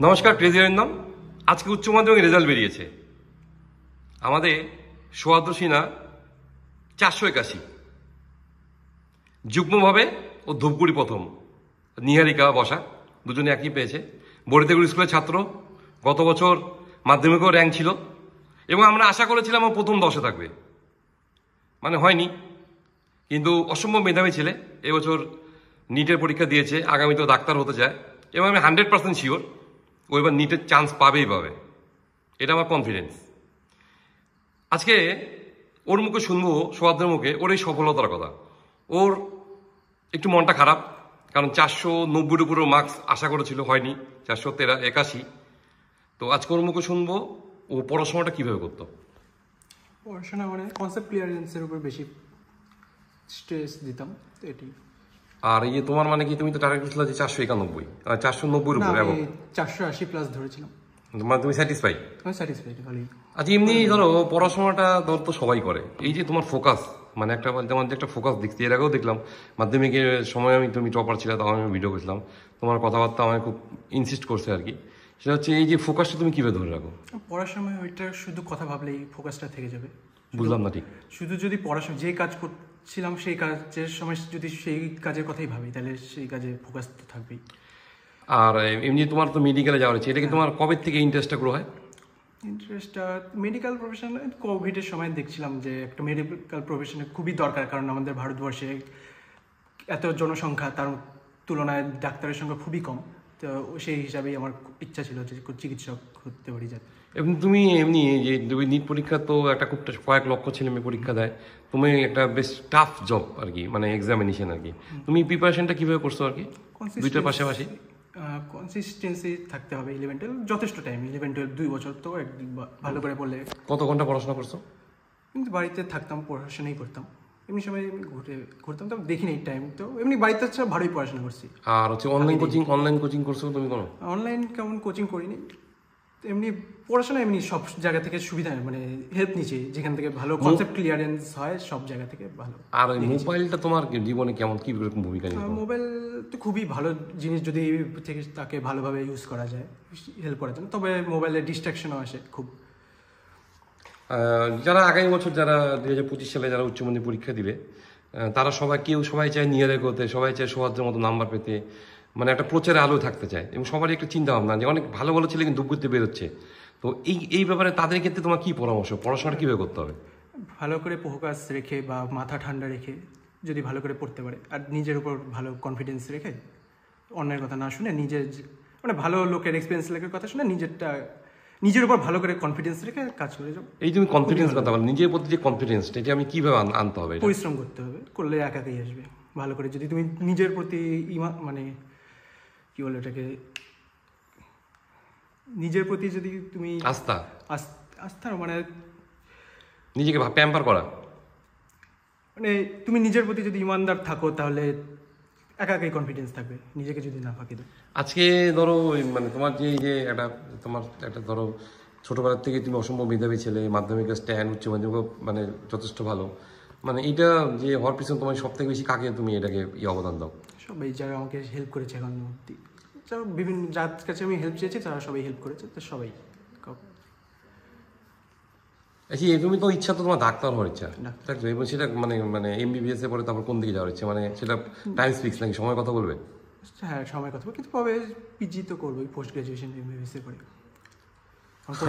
নমস্কার, ক্রেজি অরিন্দম। আজকে উচ্চ মাধ্যমিক রেজাল্ট বেরিয়েছে। আমাদের সোয়াদ্র সিনহা 481, যুগ্মভাবে ও ধূপগুড়ি প্রথম, নিহারিকা বসা দুজনে একই পেয়েছে। বড়িতেগুড়ি স্কুলের ছাত্র, গত বছর মাধ্যমিকেও র্যাঙ্ক ছিল এবং আমরা আশা করেছিলাম ও প্রথম 10-এ থাকবে, মানে হয়নি, কিন্তু অসম্ভব মেধাবী ছেলে। এবছর নিটের পরীক্ষা দিয়েছে, আগামীতেও ডাক্তার হতে চায় এবং আমি 100% শিওর ও এবার নিটের চান্স পাবেই পাবে, এটা আমার কনফিডেন্স। আজকে ওর মুখে শুনবো, সোয়াদ্রের মুখে, ওর এই সফলতার কথা। ওর একটু মনটা খারাপ, কারণ 490-এর উপরেও মার্কস আশা করেছিল, হয়নি, 481। তো আজকে ওর মুখে শুনবো ও পড়াশোনাটা কীভাবে করতো। পড়াশোনা মানে কনসেপ্ট ক্লিয়ারেন্সের উপর বেশি স্ট্রেস দিতাম, এটি। আর এই যে তোমার মানে কি, তুমি তো টার্গেট ছিল যে 491, 490-এর উপরে, এবং 480 প্লাস ধরেছিলাম। মানে তুমি স্যাটিসফাইড? আমি স্যাটিসফাইড ভালোই। আচ্ছা, এমনি ধরো পড়াশোনাটা ধর তো সবাই করে, এই যে তোমার ফোকাস, মানে একটা যেমন যে একটা ফোকাস দেখছি, এর আগেও দেখলাম মাধ্যমিকের সময় তুমি টপার ছিল, তখন আমি ভিডিও করেছিলাম, তোমার কথাবার্তা আমায় খুব ইনসিস্ট করছে আর কি। সেটা হচ্ছে এই যে ফোকাসটা তুমি কীভাবে ধরে রাখো? পড়ার সময় ওইটা শুধু কথা ভাবলেই ফোকাসটা থেকে যাবে। বুঝলাম না ঠিক। শুধু যদি পড়াশোনা যে কাজ করছিলাম সেই কাজের সময় যদি সেই কাজের কথাই ভাবি, তাহলে সেই কাজে ফোকাস তো থাকবেই। আর এমনি তোমার তো মেডিকেলে যাওয়ার আছে, এটা কি তোমার কবে থেকে ইন্টারেস্টটা গ্রো হয়? ইন্টারেস্টটা মেডিকেল প্রফেশনে কোভিডের সময় দেখছিলাম যে একটা মেডিকেল প্রফেশনে খুবই দরকার, কারণ আমাদের ভারতবর্ষে এত জনসংখ্যা, তার তুলনায় ডাক্তারের সংখ্যা খুবই কম। তো সেই হিসাবেই আমার ইচ্ছা ছিল যে চিকিৎসক হতে পারি যাতে। তুমি এমনি যে তুমি নিট পরীক্ষা তো একটা খুব কয়েক লক্ষ ছেলে মেয়ে পরীক্ষা দেয়, তুমি একটা বেশ টাফ জব আর কি, মানে এক্সামিনেশন আর কি। তুমি প্রিপারেশনটা কীভাবে করছো আর কি দুইটার পাশাপাশি? কনসিস্টেন্সি থাকতে হবে। 11-12 যথেষ্ট টাইম, 11-12 2 বছর তো একদিন ভালো করে পড়লে। কত ঘন্টা পড়াশোনা করছো? কিন্তু বাড়িতে থাকতাম, পড়াশোনাই করতাম। এমনি সময় ঘুরতাম, তো দেখিনি টাইম, তো এমনি বাড়িতে হচ্ছে ভালোই পড়াশোনা করছি। আর হচ্ছে অনলাইন কোচিং করছো তুমি কোনো? অনলাইন কেমন কোচিং করিনি, এমনি পড়াশোনা এমনি সব জায়গা থেকে সুবিধা, মানে হেল্প নিচ্ছি, যেখান থেকে ভালো কনসেপ্ট ক্লিয়ারেন্স হয় সব জায়গা থেকে ভালো। আর মোবাইলটা তোমার জীবনে কেমন, কি রকম ভূমিকা নিয়ে? মোবাইল তো খুবই ভালো জিনিস, যদি থেকে তাকে ভালোভাবে ইউজ করা যায়, হেল্প করার জন্য। তবে মোবাইলে ডিস্ট্রাকশনও আসে খুব। যারা আগামী বছর, যারা 2025 সালে যারা উচ্চ মাধ্যমিক পরীক্ষা দিবে, তারা সবাই চায় নিয়ার এগোতে, সবাই চায় সোহাদ্রের মতো নাম্বার পেতে, মানে একটা প্রচারে আলো থাকতে চায়, এবং সবারই একটা চিন্তা ভাবনা যে অনেক ভালো ভালো ছেলে কিন্তু দুপুরতে বেরোচ্ছে। তো এই ব্যাপারে তাদের ক্ষেত্রে তোমার কি পরামর্শ, পড়াশোনাটা কীভাবে করতে হবে? ভালো করে ফোকাস রেখে বা মাথা ঠান্ডা রেখে যদি ভালো করে পড়তে পারে, আর নিজের উপর ভালো কনফিডেন্স রেখে, অন্যের কথা না শুনে, নিজের মানে ভালো লোকের এক্সপিরিয়েন্স লেখার কথা শুনে নিজের উপর ভালো করে কনফিডেন্স রেখে কাজ করে যাও। এই তুমি কনফিডেন্স কথা বলো, নিজের প্রতি যে কনফিডেন্সটা, এটা আমি কীভাবে আনতে হবে? পরিশ্রম করতে হবে, করলে একাই আসবে। ভালো করে যদি তুমি নিজের প্রতি মানে কি বলে এটাকে, নিজের প্রতি যদি তুমি আস্থা মানে নিজেকে প্যাম্পার করা, মানে তুমি নিজের প্রতি যদি ইমানদার থাকো, তাহলে একাই কনফিডেন্স থাকবে, নিজেকে যদি না ফাঁকি দাও। আজকে ধরো মানে তোমার যে একটা ধরো ছোটবেলার থেকে তুমি অসম্ভব মেধাবী ছেলে, মাধ্যমিকের স্ট্যান্ড, উচ্চ মাধ্যমিক মানে যথেষ্ট ভালো, মানে এইটা যে হওয়ার পিছনে তোমার সব থেকে বেশি কাকে তুমি এটাকে অবদান দাও? সবাই যারা আমাকে হেল্প করেছে, এখন বিভিন্ন যার কাছে আমি হেল্প চেয়েছি তারা সবাই হেল্প করেছে, তো সবাই। আচ্ছা, তুমি তো ইচ্ছা, তো তোমার ডাক্তার হওয়ার ইচ্ছা, এবং সেটা মানে MBBS এ পরে তারপর কোন দিকে যাওয়ার ইচ্ছা, মানে সেটা টাইম ফিক্স নাকি, সময় কথা বলবে? হ্যাঁ, সময় কথা বলবে, কিন্তু কবে পিজি তো করবোই, পোস্ট গ্রাজুয়েশন MBBS এ পরে।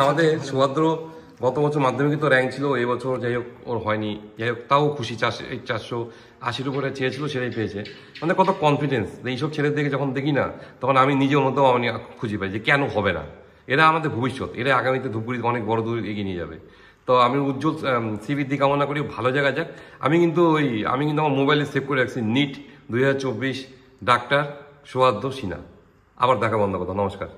আমাদের সোহাদ্র গত বছর মাধ্যমিকে তো র্যাঙ্ক ছিল, এই বছর যাই হোক ওর হয়নি, যাই হোক তাও খুশি। 480-র উপরে চেয়েছিল, সেটাই পেয়েছে। মানে কত কনফিডেন্স! এইসব ছেলেদেরকে যখন দেখি না, তখন আমি নিজের মতো আমি খুঁজে পাই যে কেন হবে না, এরা আমাদের ভবিষ্যৎ, এরা আগামীতে ধূপগুড়িতে অনেক বড় দূর এগিয়ে নিয়ে যাবে। তো আমি উজ্জ্বল সিভির দিকে কামনা করি, ভালো জায়গায় যাক। আমি কিন্তু আমার মোবাইলে সেভ করে রাখছি, নিট 2024 ডাক্তার সোহাদ্র সিনহা। আবার দেখা বন্ধ কথা। নমস্কার।